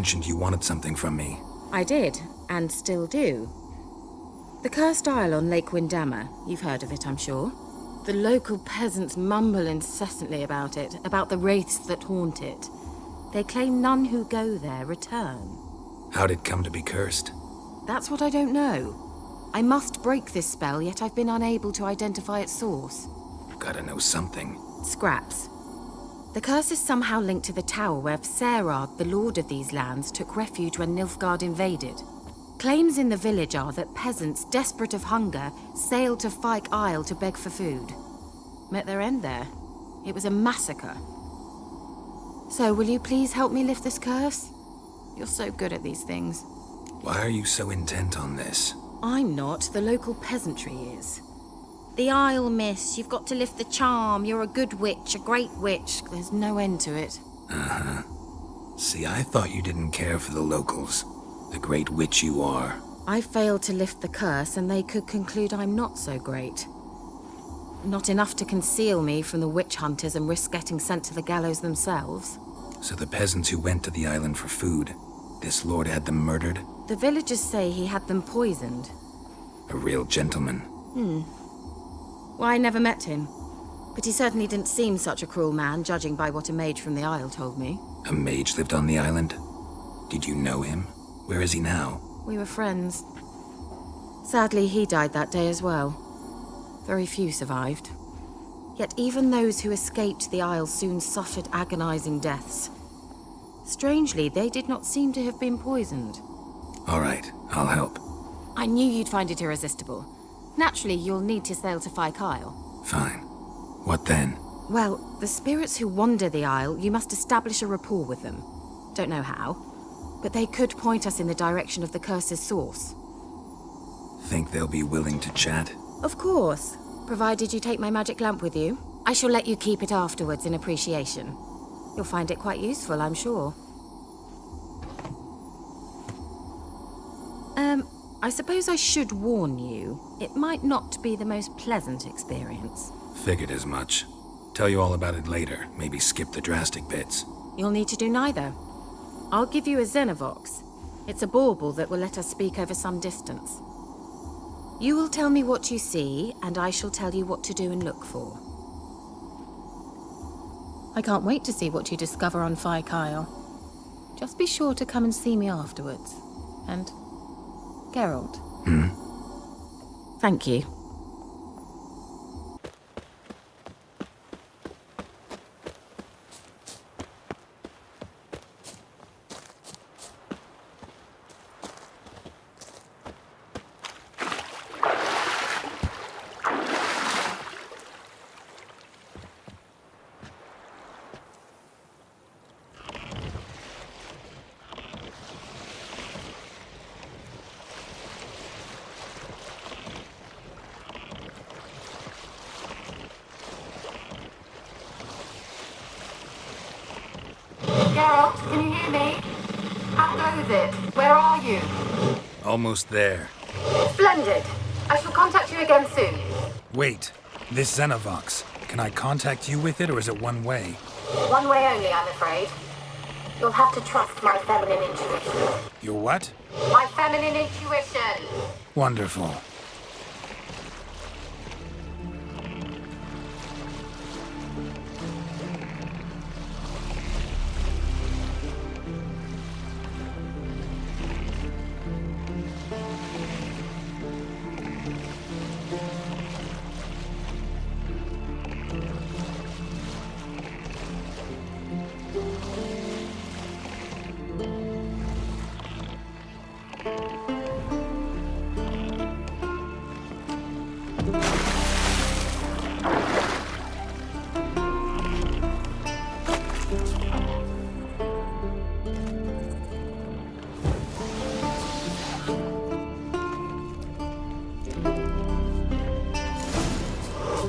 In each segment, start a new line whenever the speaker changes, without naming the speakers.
mentioned you wanted something from me.
I did, and still do. The cursed isle on Lake Windammer, you've heard of it, I'm sure. The local peasants mumble incessantly about it, about the wraiths that haunt it. They claim none who go there return.
How'd it come to be cursed?
That's what I don't know. I must break this spell, yet I've been unable to identify its source.
Gotta know something.
Scraps. The curse is somehow linked to the tower where Serard, the lord of these lands, took refuge when Nilfgaard invaded. Claims in the village are that peasants, desperate of hunger, sailed to Fyke Isle to beg for food. Met their end there. It was a massacre. So, will you please help me lift this curse? You're so good at these things.
Why are you so intent on this?
I'm not. The local peasantry is. The Isle, miss. You've got to lift the charm. You're a good witch, a great witch. There's no end to it.
Uh-huh. See, I thought you didn't care for the locals. The great witch you are.
I failed to lift the curse, and they could conclude I'm not so great. Not enough to conceal me from the witch hunters and risk getting sent to the gallows themselves.
So the peasants who went to the island for food, this lord had them murdered?
The villagers say he had them poisoned.
A real gentleman.
Well, I never met him. But he certainly didn't seem such a cruel man, judging by what a mage from the Isle told me.
A mage lived on the island? Did you know him? Where is he now?
We were friends. Sadly, he died that day as well. Very few survived. Yet even those who escaped the Isle soon suffered agonizing deaths. Strangely, they did not seem to have been poisoned.
All right, I'll help.
I knew you'd find it irresistible. Naturally, you'll need to sail to Fyke Isle.
Fine. What then?
Well, the spirits who wander the Isle, you must establish a rapport with them. Don't know how, but they could point us in the direction of the curse's source.
Think they'll be willing to chat?
Of course, provided you take my magic lamp with you. I shall let you keep it afterwards in appreciation. You'll find it quite useful, I'm sure. I suppose I should warn you, it might not be the most pleasant experience.
Figured as much. Tell you all about it later, maybe skip the drastic bits.
You'll need to do neither. I'll give you a Xenovox. It's a bauble that will let us speak over some distance. You will tell me what you see, and I shall tell you what to do and look for. I can't wait to see what you discover on Fyke Isle. Just be sure to come and see me afterwards. And Geralt. Thank you.
Geralt, can you hear me? How goes it? Where are you?
Almost there.
Splendid. I shall contact you again soon.
Wait, this Xenovox. Can I contact you with it, or is it one way?
One way only, I'm afraid. You'll have to trust my feminine intuition.
Your what?
My feminine intuition.
Wonderful.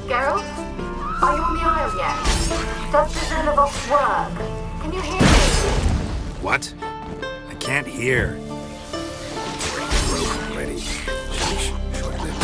Geralt? Are you on the Isle yet? Does the Xenovox work? Can you hear me?
What? I can't hear. Broke already. Short-lived.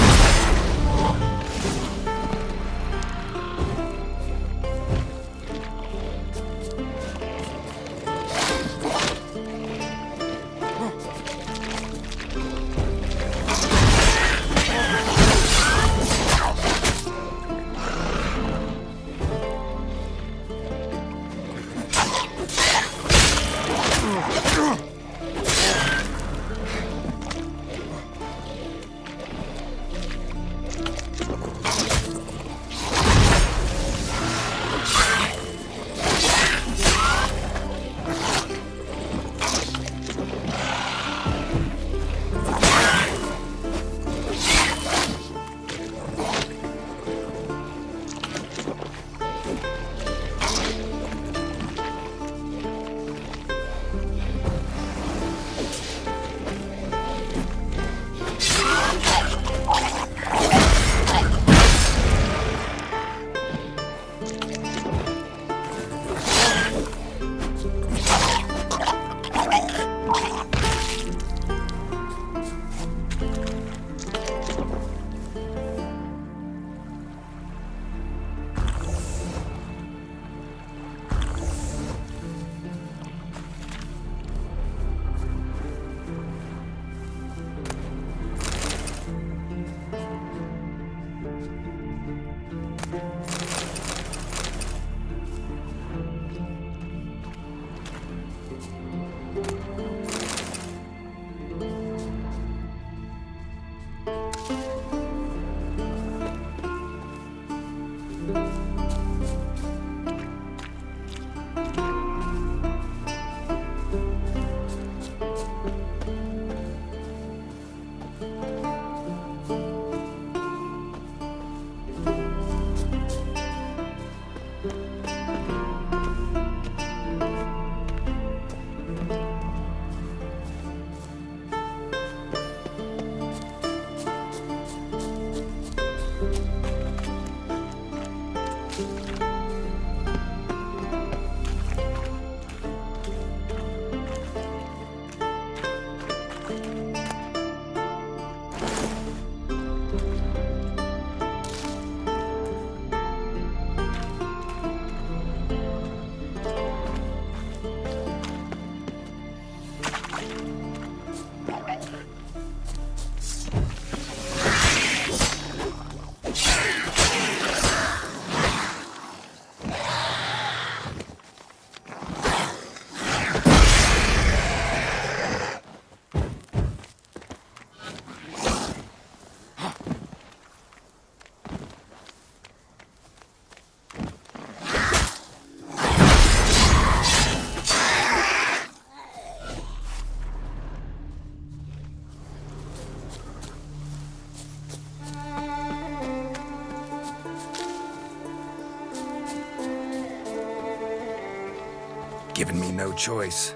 given me no choice.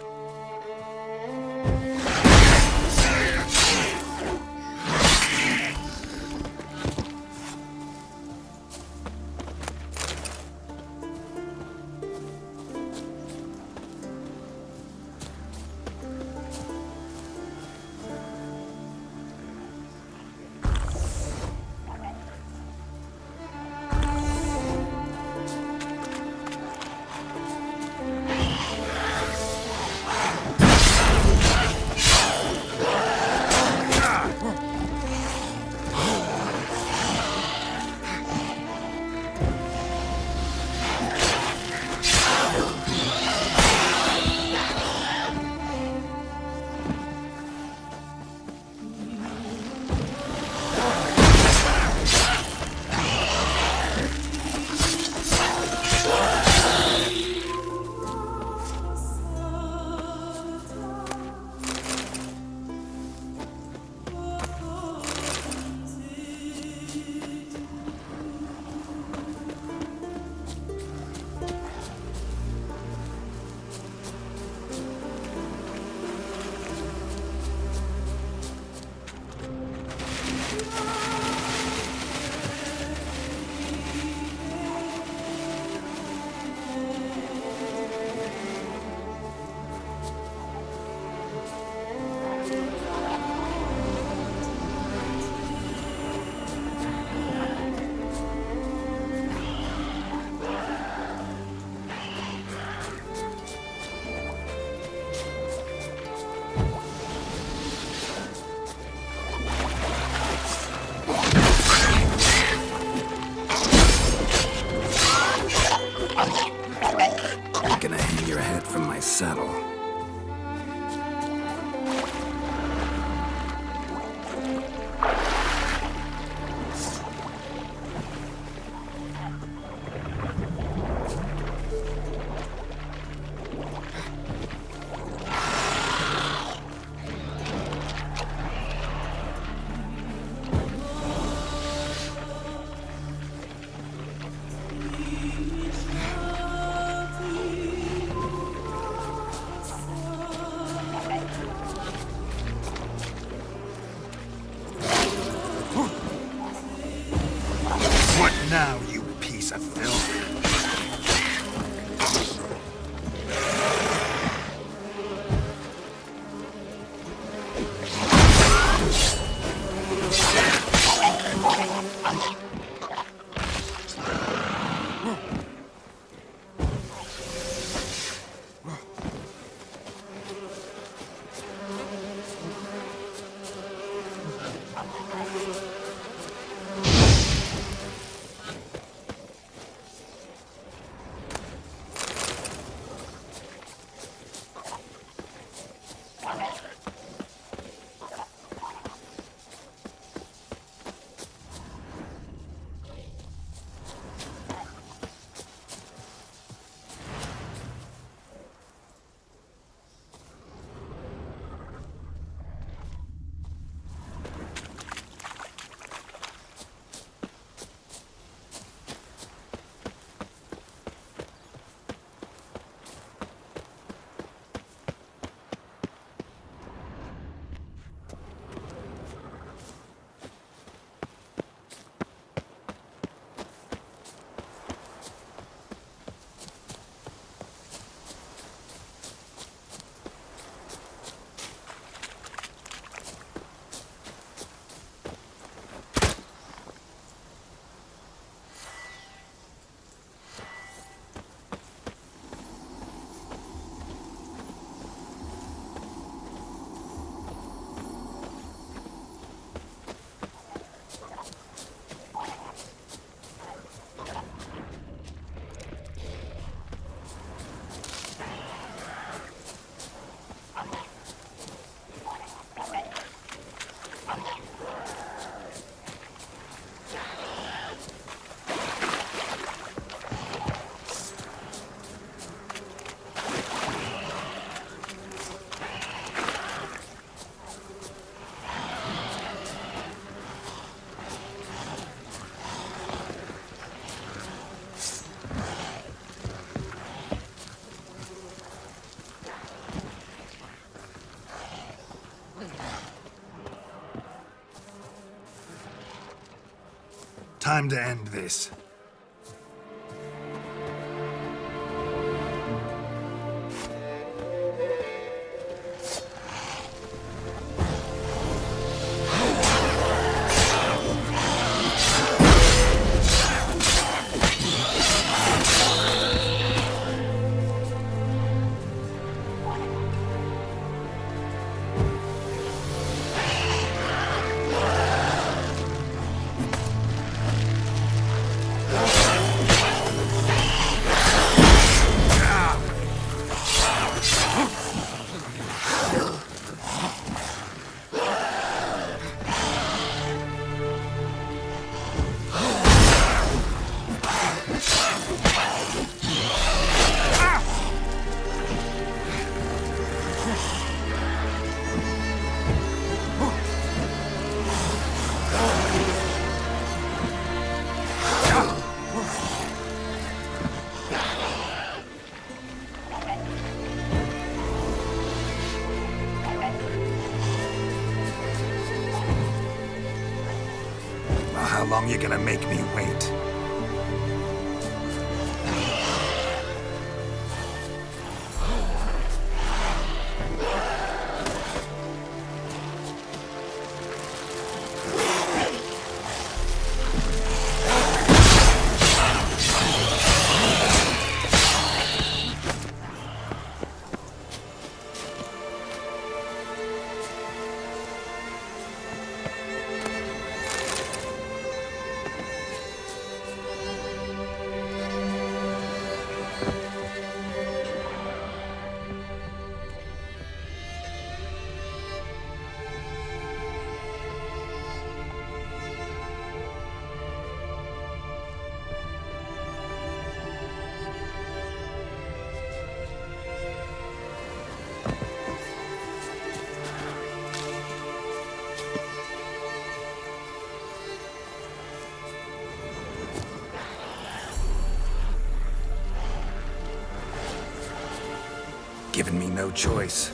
Gonna hang your head from my saddle. What now, you piece of filth?
Time to end this. How long you gonna make me wait? Giving me no choice.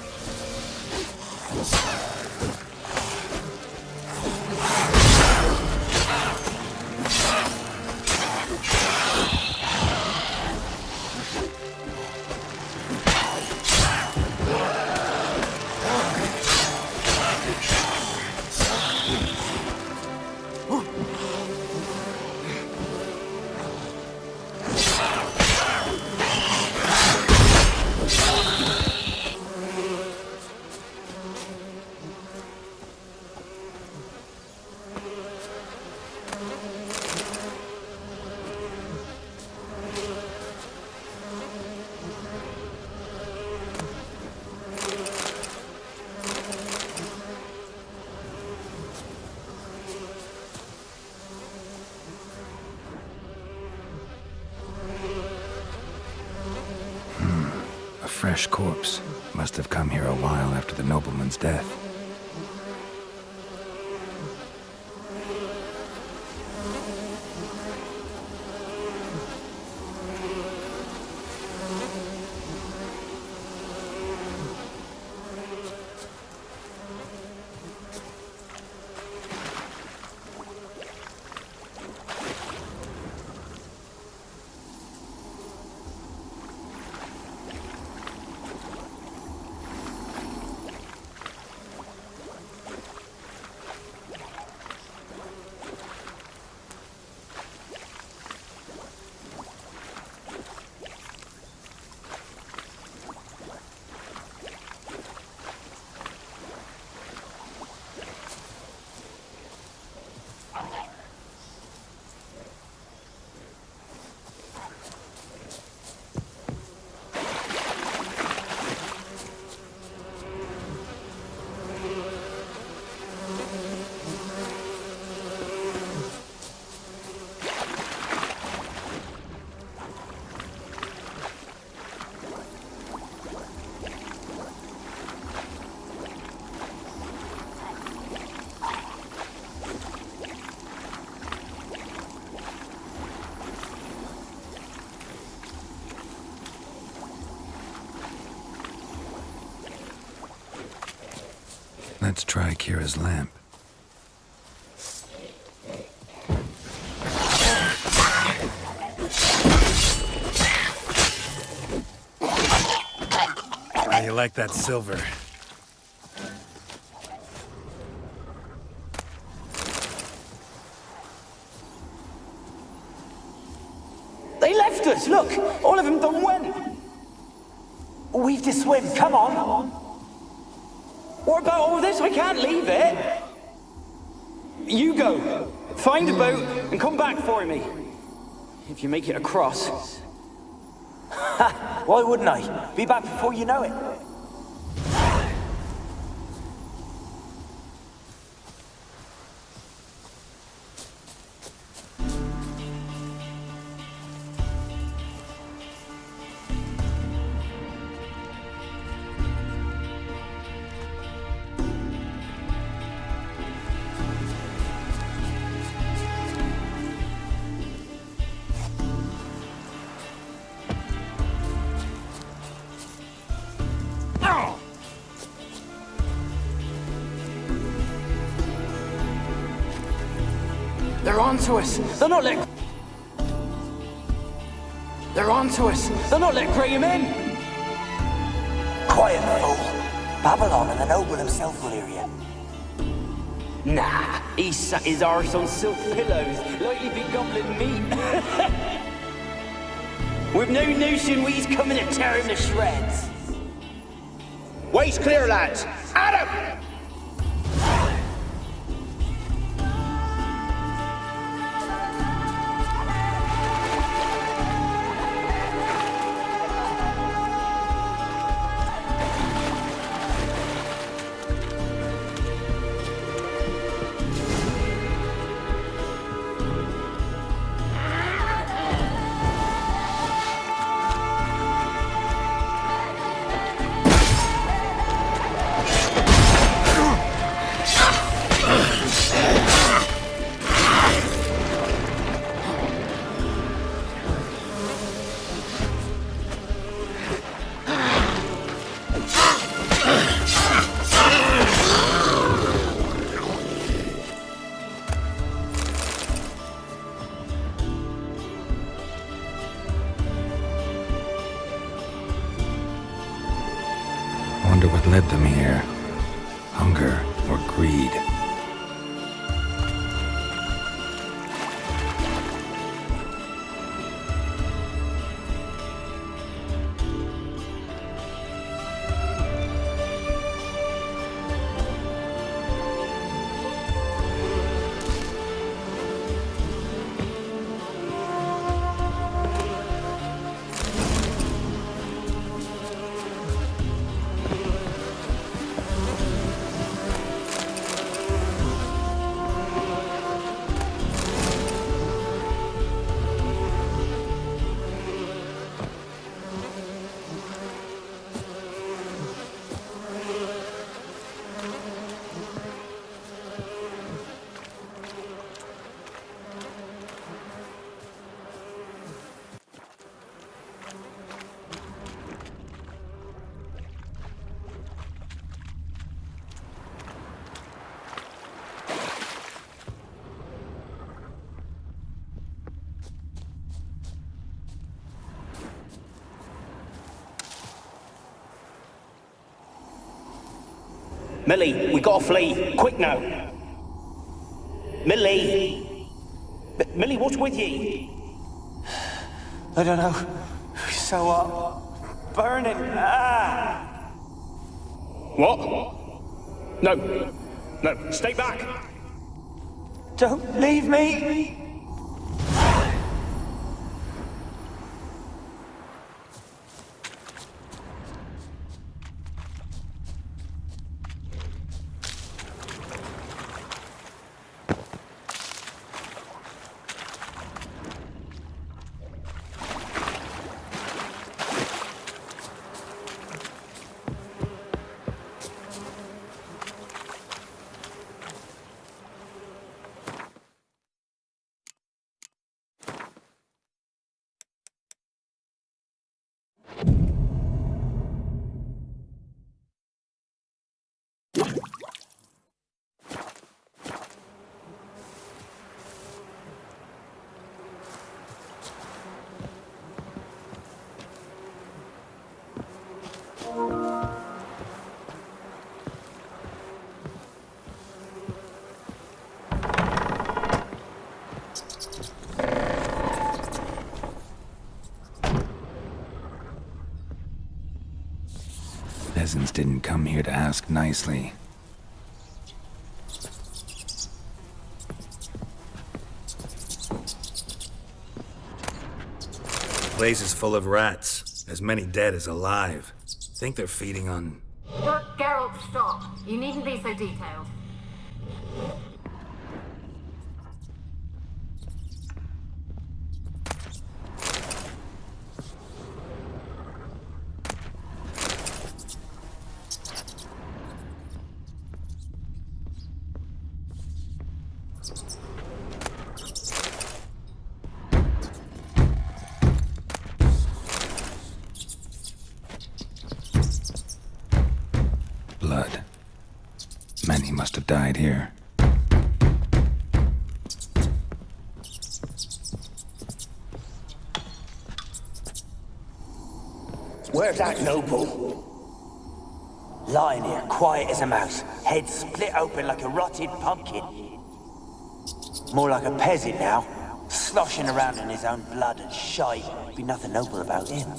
A fresh corpse. Must have come here a while after the nobleman's death. Let's try Kira's lamp.
like that silver.
They left us, look! All of them done went! We've to swim, come on! What about all this? I can't leave it! You go, find a boat and come back for me. If you make it across. Ha! Why wouldn't I? Be back before you know it. They're onto us. They're not letting Graham in. Quiet, fool. Babylon and the noble himself will hear you. Nah, he sat his arse on silk pillows like he'd be gobbling meat. With no notion we's coming to tear him to shreds.
Waist clear, lads. Adam!
Wonder what led them here. Hunger or greed?
Millie, we gotta flee. Quick now. Millie! Millie, what's with ye? I don't know. So what? Burning. Ah!
What? No. No, stay back.
Don't leave me!
peasants didn't come here to ask nicely.
The place is full of rats. As many dead as alive. Think they're feeding on...
Geralt, stop. You needn't be so detailed.
Blood. Many must have died here.
Where's that noble? Lying here, quiet as a mouse, head split open like a rotted pumpkin. More like a peasant now, sloshing around in his own blood and shite. Be nothing noble about him.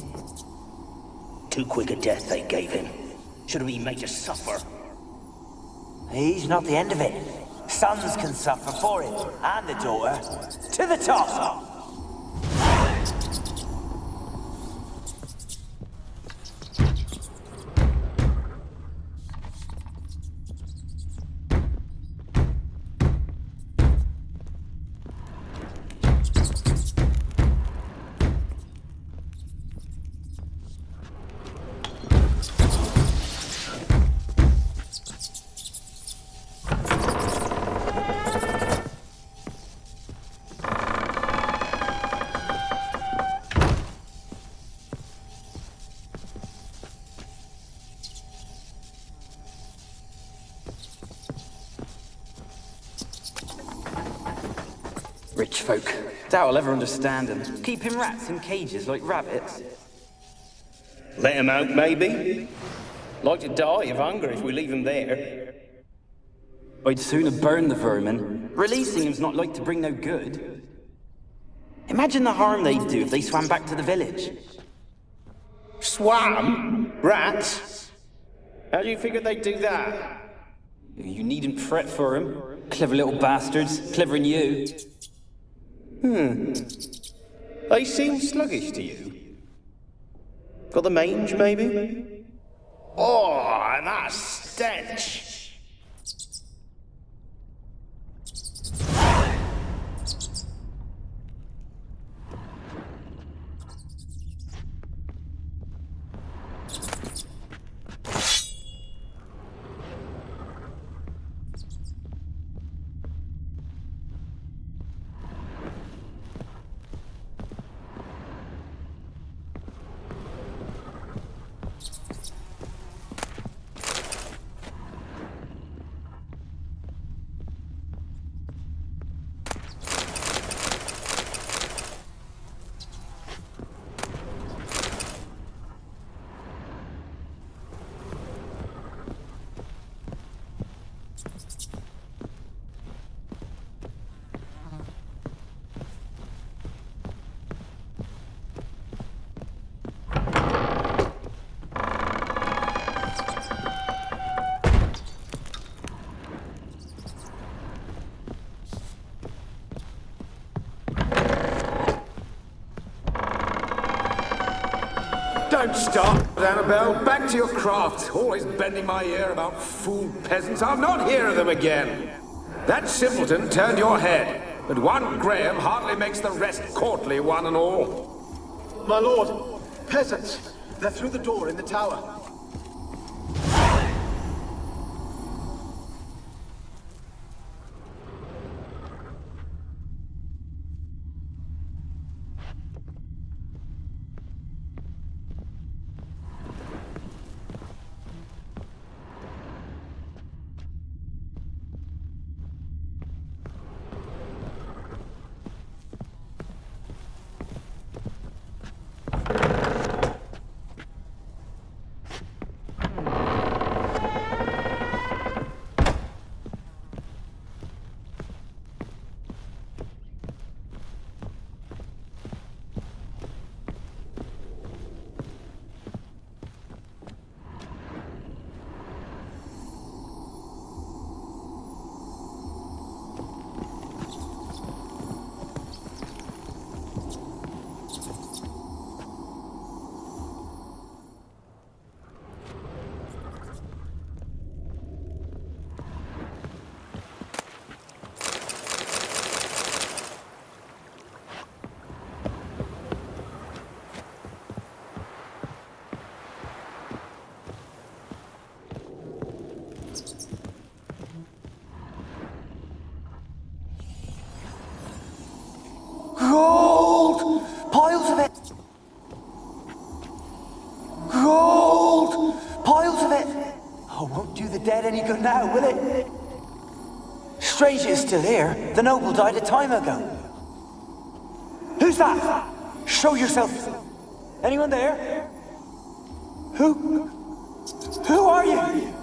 Too quick a death they gave him. Should have been made to suffer. He's not the end of it. Sons can suffer for it, and the daughter. To the top!
Rich folk. Doubt I'll ever understand them. Keeping rats in cages like rabbits.
Let him out, maybe? Like to die of hunger if we leave him there.
I'd sooner burn the vermin. Releasing him's not like to bring no good. Imagine the harm they'd do if they swam back to the village.
Swam? Rats? How do you figure they'd do that?
You needn't fret for 'em. Clever little bastards. Clever'n you.
They seem sluggish to you. Got the mange, maybe? Oh, and that stench!
Don't stop, Annabelle. Back to your craft. Always bending my ear about fool peasants. I'll not hear of them again. That simpleton turned your head, but one Graham hardly makes the rest courtly, one and all.
My lord, peasants. They're through the door in the tower.
good now, will it? Strange it's still here. The noble died a time ago. Who's that? Show yourself. Anyone there? Who are you?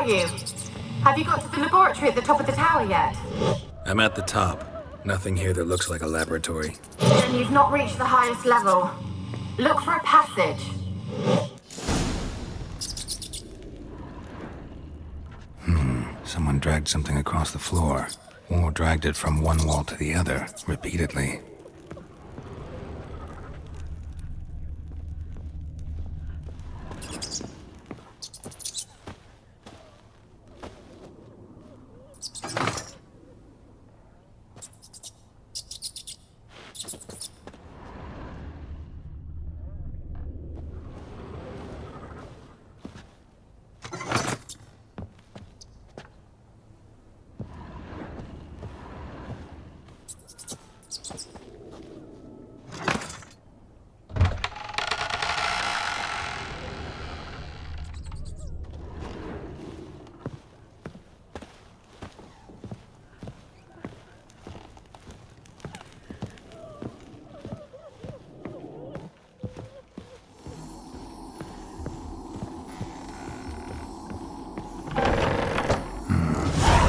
You? Have you got to the laboratory at the top of the tower yet?
I'm at the top. Nothing here that looks like a laboratory.
Then you've not reached the highest level. Look for a passage.
Someone dragged something across the floor, or dragged it from one wall to the other, repeatedly.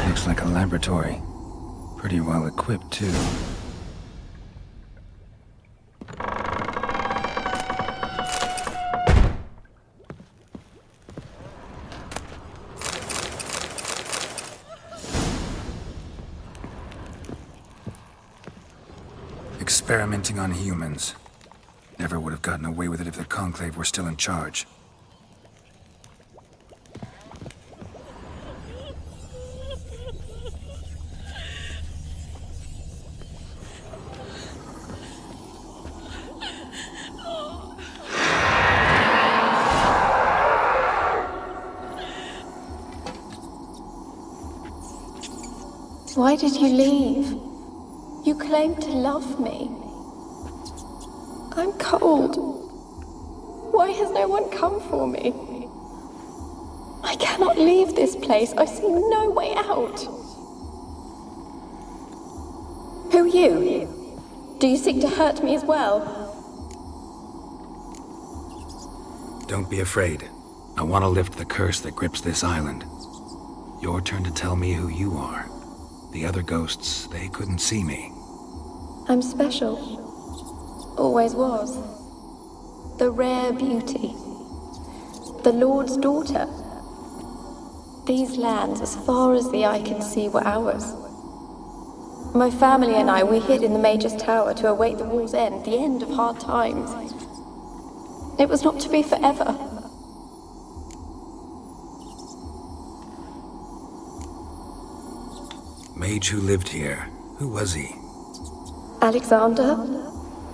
Looks like a laboratory. Pretty well equipped, too. Experimenting on humans. Never would have gotten away with it if the Conclave were still in charge.
Why did you leave? You claimed to love me. I'm cold. Why has no one come for me? I cannot leave this place. I see no way out. Who are you? Do you seek to hurt me as well?
Don't be afraid. I want to lift the curse that grips this island. Your turn to tell me who you are. The other ghosts, they couldn't see me.
I'm special. Always was. The rare beauty. The Lord's daughter. These lands, as far as the eye can see, were ours. My family and I, we hid in the Major's Tower to await the war's end, the end of hard times. It was not to be forever.
Mage who lived here. Who was he?
Alexander?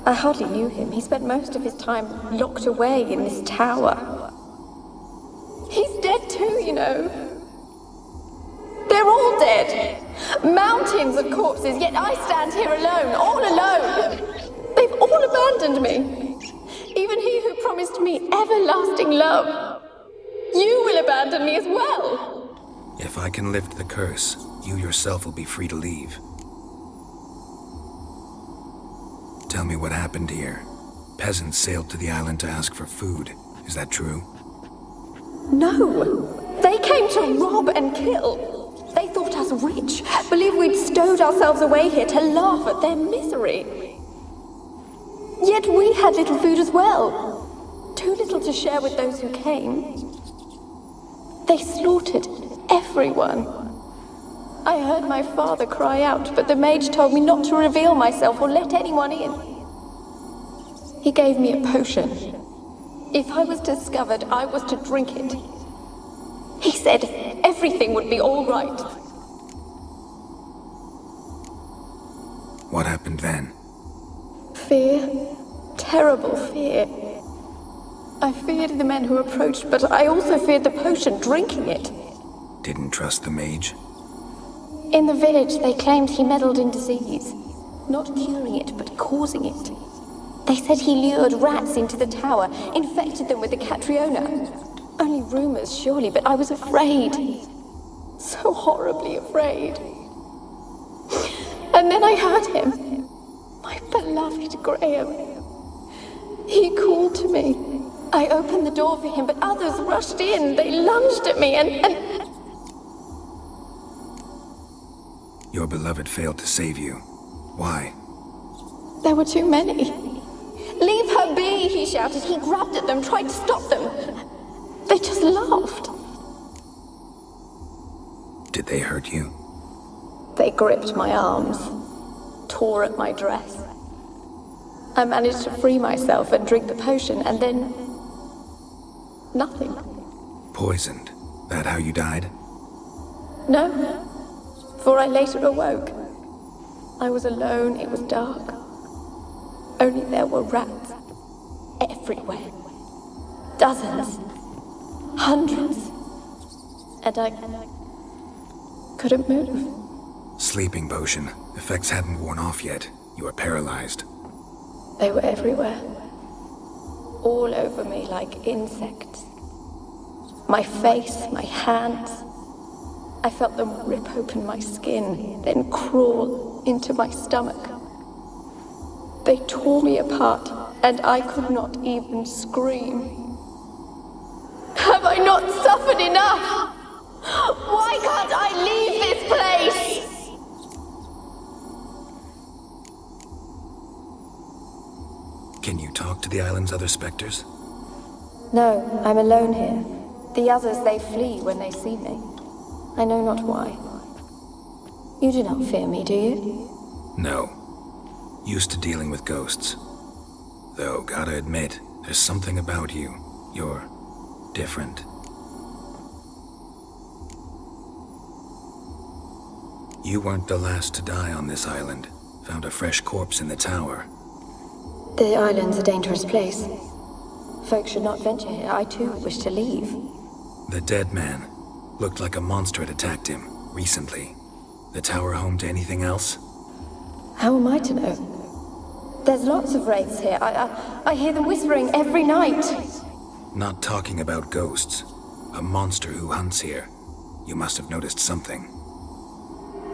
I hardly knew him. He spent most of his time locked away in this tower. He's dead too, you know. They're all dead. Mountains of corpses, yet I stand here alone, all alone. They've all abandoned me. Even he who promised me everlasting love. You will abandon me as well.
If I can lift the curse, you yourself will be free to leave. Tell me what happened here. Peasants sailed to the island to ask for food. Is that true?
No. They came to rob and kill. They thought us rich, believed we'd stowed ourselves away here to laugh at their misery. Yet we had little food as well. Too little to share with those who came. They slaughtered everyone. I heard my father cry out, but the mage told me not to reveal myself or let anyone in. He gave me a potion. If I was discovered, I was to drink it. He said everything would be all right.
What happened then?
Fear. Terrible fear. I feared the men who approached, but I also feared the potion, drinking it.
Didn't trust the mage?
In the village, they claimed he meddled in disease. Not curing it, but causing it. They said he lured rats into the tower, infected them with the Catriona. Only rumors, surely, but I was afraid. So horribly afraid. And then I heard him. My beloved Graham. He called to me. I opened the door for him, but others rushed in. They lunged at me and...
Your beloved failed to save you. Why?
There were too many. Leave her be, he shouted. He grabbed at them, tried to stop them. They just laughed.
Did they hurt you?
They gripped my arms, tore at my dress. I managed to free myself and drink the potion, and then... nothing.
Poisoned. That how you died?
No. For I later awoke. I was alone, it was dark. Only there were rats. Everywhere. Dozens. Hundreds. And I couldn't move.
Sleeping potion. Effects hadn't worn off yet. You were paralyzed.
They were everywhere. All over me like insects. My face, my hands. I felt them rip open my skin, then crawl into my stomach. They tore me apart, and I could not even scream. Have I not suffered enough? Why can't I leave this place?
Can you talk to the island's other specters?
No, I'm alone here. The others, they flee when they see me. I know not why. You do not fear me, do you?
No. Used to dealing with ghosts. Though, gotta admit, there's something about you. You're different. You weren't the last to die on this island. Found a fresh corpse in the tower.
The island's a dangerous place. Folks should not venture here. I too wish to leave.
The dead man. Looked like a monster had attacked him, recently. The tower home to anything else?
How am I to know? There's lots of wraiths here. I hear them whispering every night.
Not talking about ghosts. A monster who hunts here. You must have noticed something.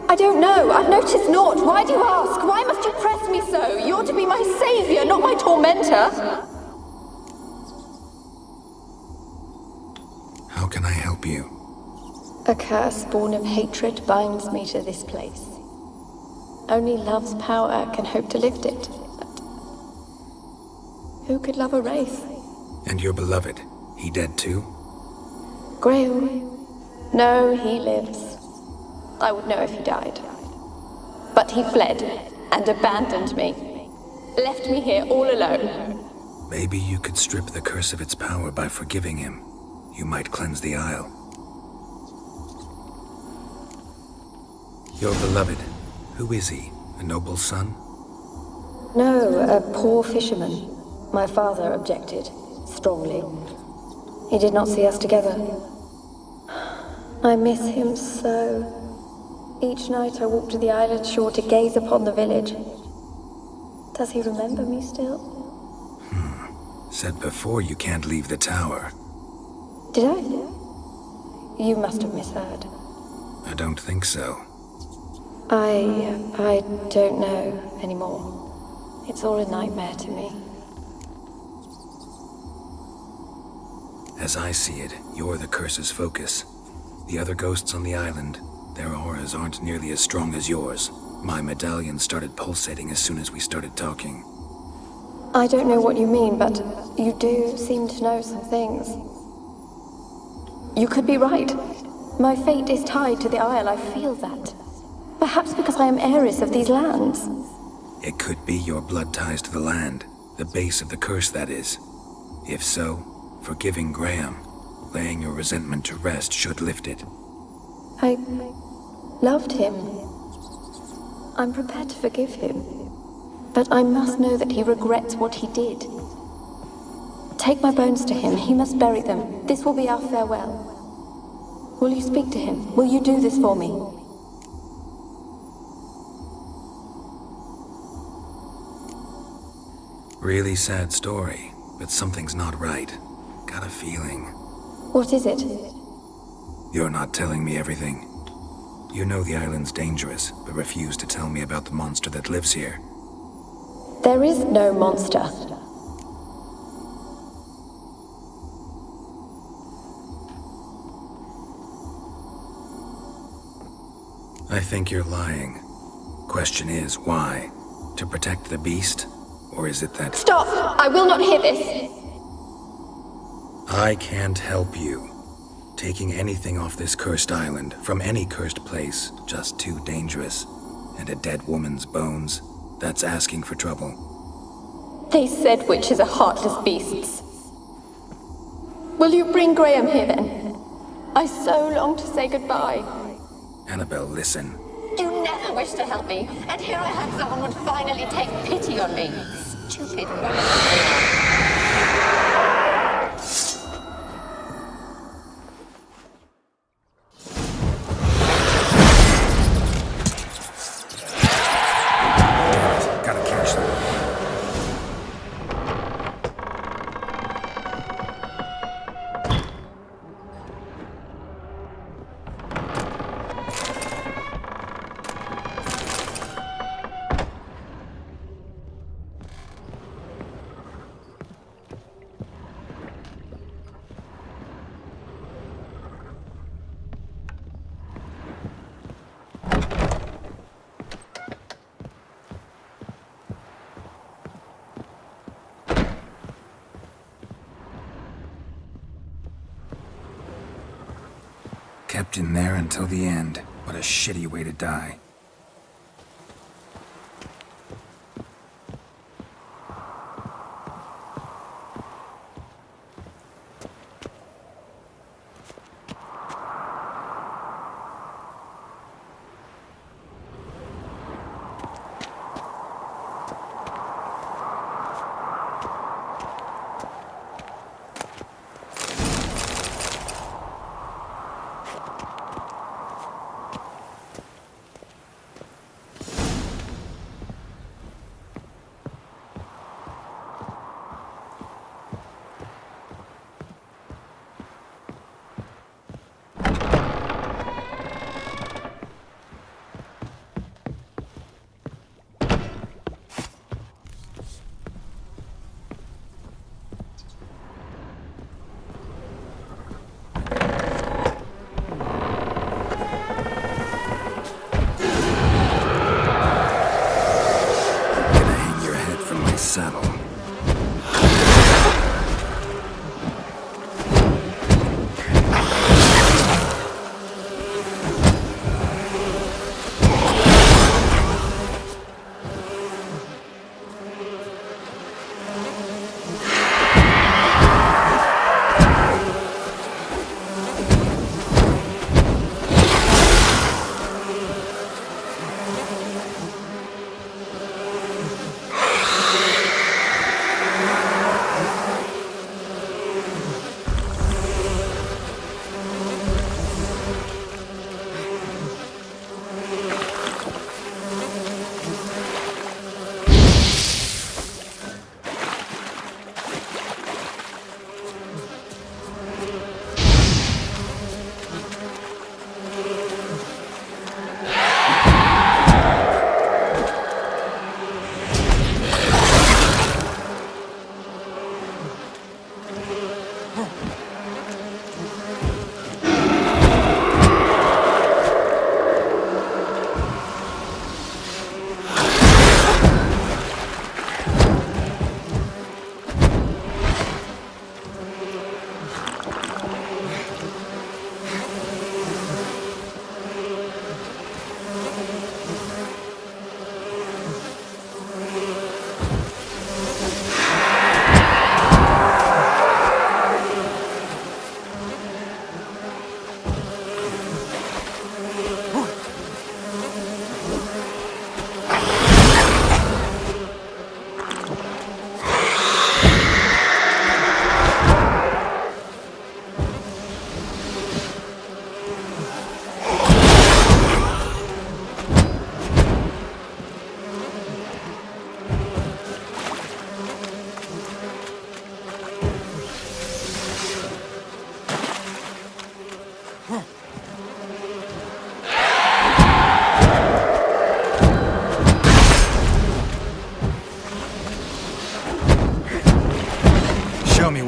I don't know. I've noticed naught. Why do you ask? Why must you press me so? You're to be my savior, not my tormentor.
How can I help you?
A curse born of hatred binds me to this place. Only love's power can hope to lift it. But who could love a wraith?
And your beloved, he dead too?
Grail? No, he lives. I would know if he died. But he fled and abandoned me. Left me here all alone.
Maybe you could strip the curse of its power by forgiving him. You might cleanse the Isle. Your beloved, who is he? A noble son?
No, a poor fisherman. My father objected, strongly. He did not see us together. I miss him so. Each night I walk to the island shore to gaze upon the village. Does he remember me still?
Said before you can't leave the tower.
Did I? You must have misheard.
I don't think so.
I don't know anymore. It's all a nightmare to me.
As I see it, you're the curse's focus. The other ghosts on the island, their auras aren't nearly as strong as yours. My medallion started pulsating as soon as we started talking.
I don't know what you mean, but you do seem to know some things. You could be right. My fate is tied to the Isle, I feel that. Perhaps because I am heiress of these lands.
It could be your blood ties to the land, the base of the curse, that is. If so, forgiving Graham, laying your resentment to rest should lift it.
I loved him. I'm prepared to forgive him. But I must know that he regrets what he did. Take my bones to him. He must bury them. This will be our farewell. Will you speak to him? Will you do this for me?
Really sad story, but something's not right. Got a feeling.
What is it?
You're not telling me everything. You know the island's dangerous, but refuse to tell me about the monster that lives here.
There is no monster.
I think you're lying. Question is, why? To protect the beast? Or is it that...
Stop! I will not hear this!
I can't help you. Taking anything off this cursed island, from any cursed place, just too dangerous. And a dead woman's bones, that's asking for trouble.
They said witches are heartless beasts. Will you bring Graham here then? I so long to say goodbye.
Annabelle, listen.
You never wished to help me, and here I had someone would finally take pity on me. Stupid woman.
Gotta catch them. Kept in there until the end. What a shitty way to die.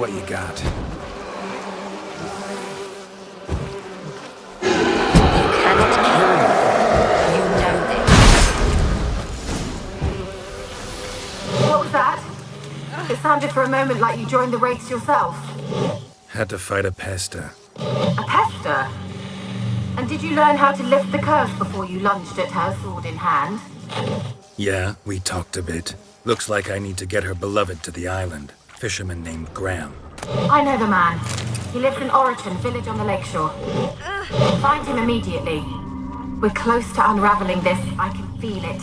what you got.
You cannot kill me. You know this.
What was that? It sounded for a moment like you joined the race yourself.
Had to fight a pester.
A pester? And did you learn how to lift the curse before you lunged at her, sword in hand?
Yeah, we talked a bit. Looks like I need to get her beloved to the island. Fisherman named Graham.
I know the man. He lives in Oriton, village on the lakeshore. Find him immediately. We're close to unraveling this. I can feel it.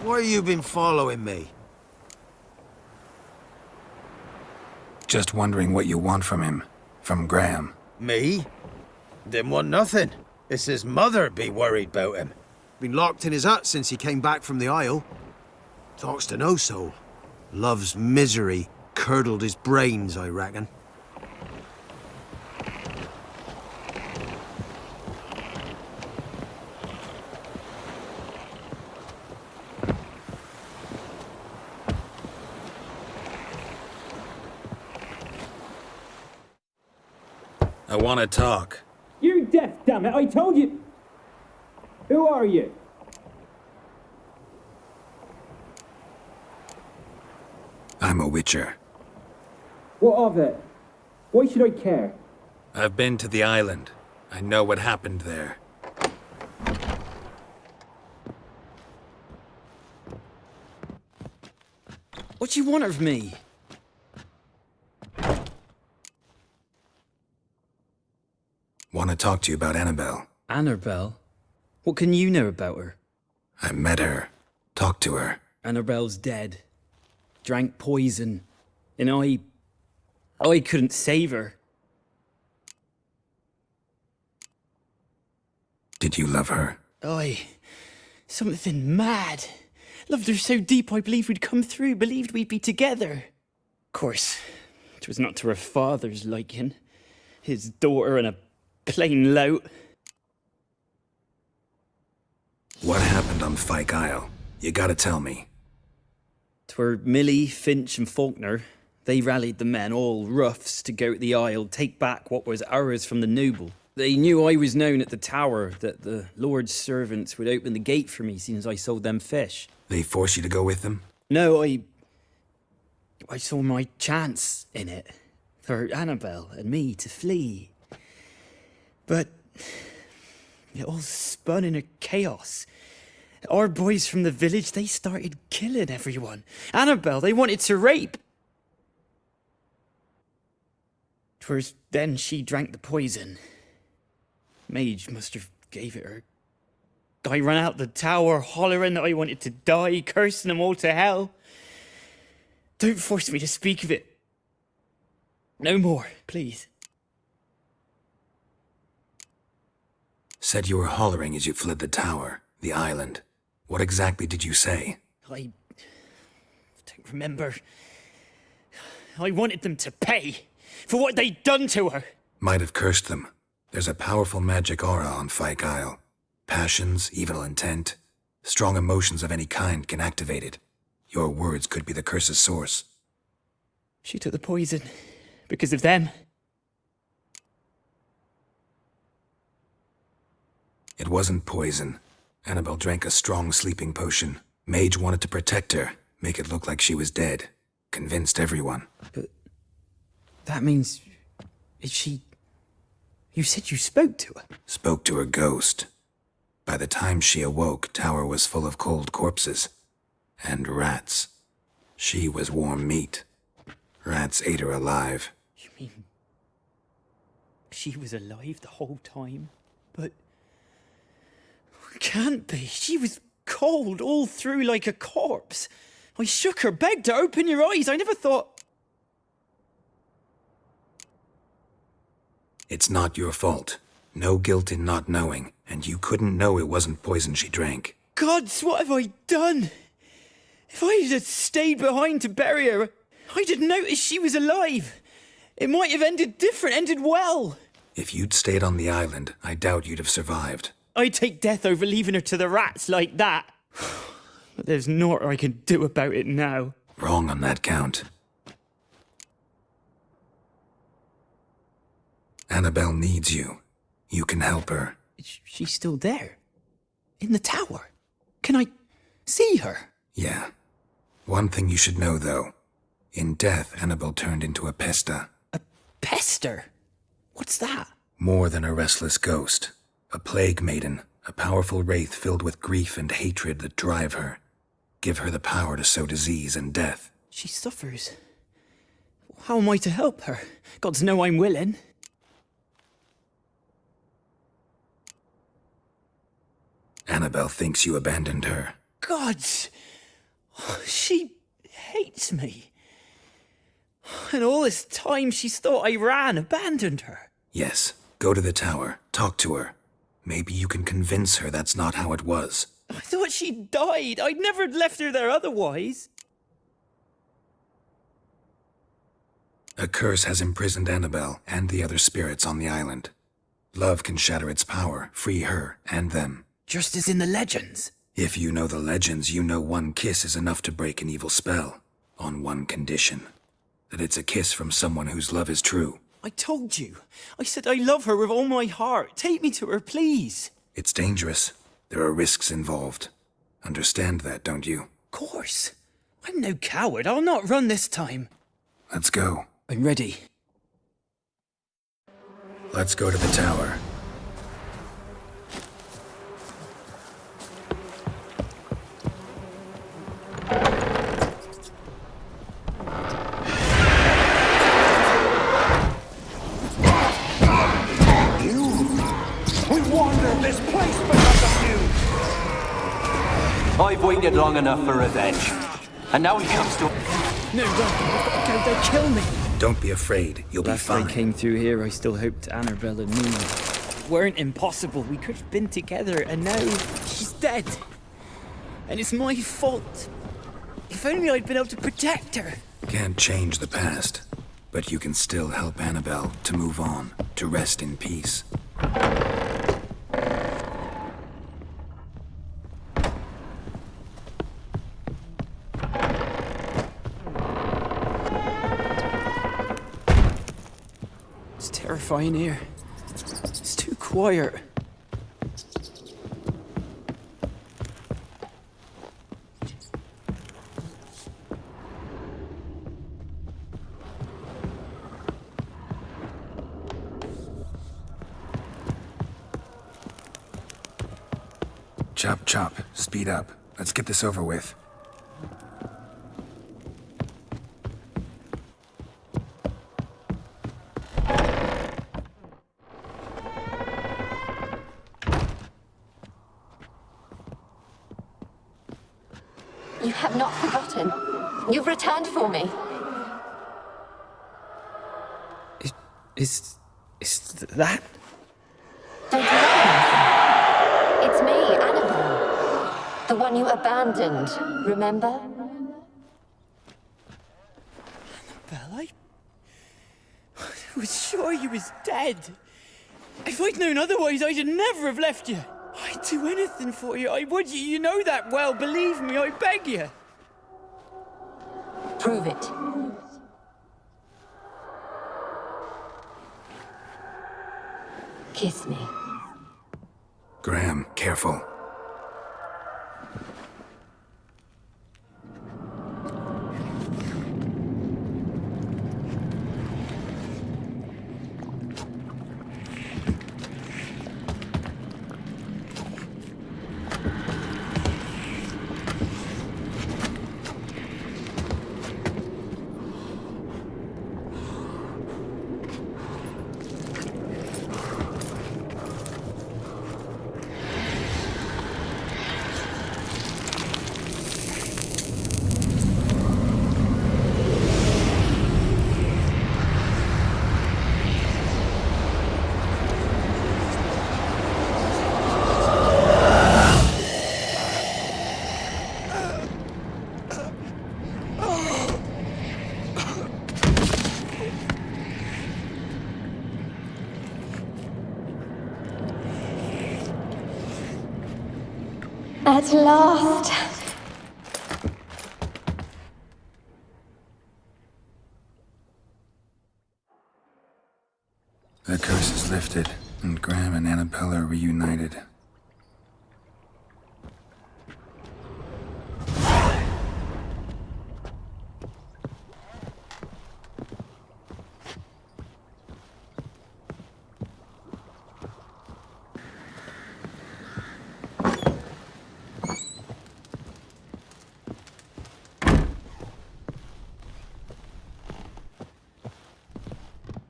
Why you been following me?
Just wondering what you want from him. From Graham.
Me? Didn't want nothing. It's his mother be worried about him. Been locked in his hut since he came back from the Isle. Talks to no soul. Love's misery curdled his brains, I reckon.
I want to talk.
You're deaf, damn it! I told you! Who are you?
I'm a witcher.
What of it? Why should I care?
I've been to the island. I know what happened there.
What do you want of me?
Want to talk to you about Annabelle.
Annabelle? What can you know about her?
I met her. Talked to her.
Annabelle's dead. Drank poison. And I couldn't save her.
Did you love her?
Something mad. Loved her so deep I believed we'd come through, believed we'd be together. Of course, it was not to her father's liking. His daughter and a plain lout.
What happened on Fyke Isle? You gotta tell me.
'Twere Millie, Finch and Faulkner. They rallied the men, all roughs, to go to the Isle, take back what was ours from the noble. They knew I was known at the tower, that the Lord's servants would open the gate for me, seeing as I sold them fish.
They forced you to go with them?
No, I saw my chance in it, for Annabelle and me to flee. But it all spun in a chaos. Our boys from the village, they started killing everyone. Annabelle, they wanted to rape. 'Twas then she drank the poison. Mage must have gave it her. I ran out the tower hollering that I wanted to die, cursing them all to hell. Don't force me to speak of it. No more, please.
Said you were hollering as you fled the tower, the island. What exactly did you say?
I don't remember. I wanted them to pay for what they'd done to her.
Might have cursed them. There's a powerful magic aura on Fyke Isle. Passions, evil intent, strong emotions of any kind can activate it. Your words could be the curse's source.
She took the poison because of them.
It wasn't poison. Annabelle drank a strong sleeping potion. Mage wanted to protect her, make it look like she was dead. Convinced everyone.
But that means... is she... You said you spoke to her?
Spoke to her ghost. By the time she awoke, Tower was full of cold corpses. And rats. She was warm meat. Rats ate her alive.
You mean... she was alive the whole time? But... can't be. She was cold all through like a corpse. I shook her, begged her, open your eyes. I never thought...
It's not your fault. No guilt in not knowing, and you couldn't know it wasn't poison she drank.
Gods, what have I done? If I had stayed behind to bury her, I'd have noticed she was alive. It might have ended different, ended well.
If you'd stayed on the island, I doubt you'd have survived.
I'd take death over leaving her to the rats like that. But there's naught I can do about it now.
Wrong on that count. Annabelle needs you. You can help her.
She's still there. In the tower. Can I see her?
Yeah. One thing you should know, though. In death, Annabelle turned into a pesta.
A pester? What's that?
More than a restless ghost. A plague maiden. A powerful wraith filled with grief and hatred that drive her. Give her the power to sow disease and death.
She suffers. How am I to help her? Gods know I'm willing.
Annabelle thinks you abandoned her.
Gods! She hates me. And all this time she's thought I abandoned her.
Yes. Go to the tower. Talk to her. Maybe you can convince her that's not how it was.
I thought she died. I'd never left her there otherwise.
A curse has imprisoned Annabelle and the other spirits on the island. Love can shatter its power, free her and them.
Just as in the legends.
If you know the legends, you know one kiss is enough to break an evil spell. On one condition. That it's a kiss from someone whose love is true.
I told you. I said I love her with all my heart. Take me to her, please.
It's dangerous. There are risks involved. Understand that, don't you?
Of course. I'm no coward. I'll not run this time.
Let's go.
I'm ready.
Let's go to the tower.
I've waited long enough for revenge. And now he comes to...
No, I've got to go. They'll kill me.
Don't be afraid. You'll be fine.
Last I came through here, I still hoped Annabelle and me weren't impossible. We could have been together, and now she's dead. And it's my fault. If only I'd been able to protect her.
Can't change the past, but you can still help Annabelle to move on, to rest in peace.
It's terrifying here. It's too quiet.
Chop, chop. Speed up. Let's get this over with.
You have not forgotten. You've returned for me.
Is that?
Don't you recognize him? The one you abandoned, remember?
Annabelle, I was sure you was dead. If I'd known otherwise, I'd never have left you. I'd do anything for you. I would. You know that well. Believe me, I beg you.
Prove it. Kiss me.
Graham, careful.
At last.
The curse is lifted, and Graham and Annabelle are reunited.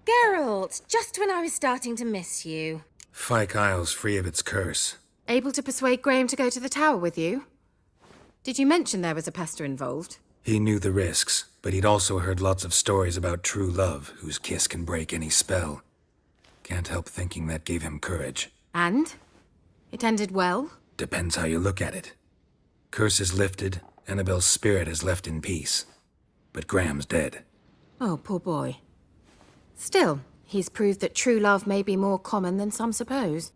Geralt, just when I was starting to miss you.
Fyke Isle's free of its curse.
Able to persuade Graham to go to the tower with you? Did you mention there was a pester involved?
He knew the risks, but he'd also heard lots of stories about true love, whose kiss can break any spell. Can't help thinking that gave him courage.
And? It ended well?
Depends how you look at it. Curse is lifted, Annabelle's spirit is left in peace. But Graham's dead.
Oh, poor boy. Still, he's proved that true love may be more common than some suppose.